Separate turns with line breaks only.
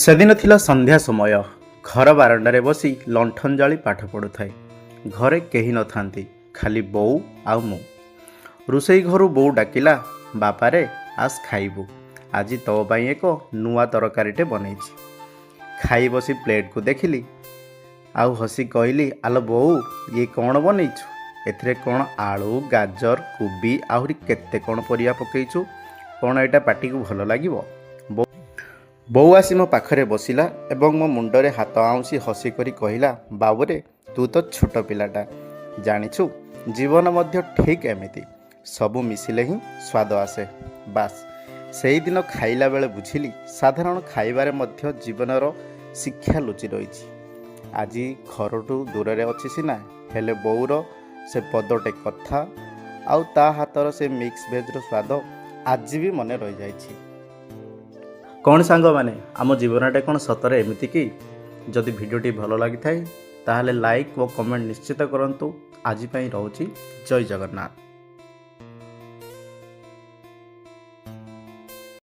ସେଦିନ ଥିଲା ସନ୍ଧ୍ୟା ସମୟ। ଘର ବାରଣ୍ଡାରେ ବସି ଲଣ୍ଠନ ଜାଳି ପାଠ ପଢ଼ୁଥାଏ। ଘରେ କେହି ନଥାନ୍ତି, ଖାଲି ବୋଉ ଆଉ ମୁଁ। ରୋଷେଇ ଘରୁ ବୋଉ ଡାକିଲା, ବାପାରେ ଆସ ଖାଇବୁ, ଆଜି ତୋ ପାଇଁ ଏକ ନୂଆ ତରକାରୀଟେ ବନେଇଛି। ଖାଇ ବସି ପ୍ଲେଟକୁ ଦେଖିଲି ଆଉ ହସି କହିଲି, ଆଲୋ ବୋଉ, ଇଏ କ'ଣ ବନେଇଛୁ? ଏଥିରେ କ'ଣ ଆଳୁ, ଗାଜର, କୋବି ଆହୁରି କେତେ କ'ଣ ପରିବା ପକେଇଛୁ? କ'ଣ ଏଇଟା ପାଟିକୁ ଭଲ ଲାଗିବ? ବୋଉ ଆସି ମୋ ପାଖରେ ବସିଲା ଏବଂ ମୋ ମୁଣ୍ଡରେ ହାତ ଆଉଁସି ହସି କରି କହିଲା, ବାବୁରେ, ତୁ ତ ଛୋଟ ପିଲାଟା, ଜାଣିଛୁ ଜୀବନ ମଧ୍ୟ ଠିକ୍ ଏମିତି, ସବୁ ମିଶିଲେ ହିଁ ସ୍ୱାଦ ଆସେ। ବାସ୍ ସେଇଦିନ ଖାଇଲା ବେଳେ ବୁଝିଲି, ସାଧାରଣ ଖାଇବାରେ ମଧ୍ୟ ଜୀବନର ଶିକ୍ଷା ଲୁଚି ରହିଛି। ଆଜି ଘରଠୁ ଦୂରରେ ଅଛି ସିନା, ହେଲେ ବୋଉର ସେ ପଦଟେ କଥା ଆଉ ତା ହାତର ସେ ମିକ୍ସ ଭେଜ୍ର ସ୍ୱାଦ ଆଜି ବି ମନେ ରହିଯାଇଛି। କ'ଣ ସାଙ୍ଗମାନେ, ଆମ ଜୀବନଟା କ'ଣ ସତରେ ଏମିତି କି? ଯଦି ଭିଡ଼ିଓଟି ଭଲ ଲାଗିଥାଏ ତାହେଲେ ଲାଇକ୍ ଓ କମେଣ୍ଟ ନିଶ୍ଚିତ କରନ୍ତୁ। ଆଜି ପାଇଁ ରହୁଛି, ଜୟ ଜଗନ୍ନାଥ।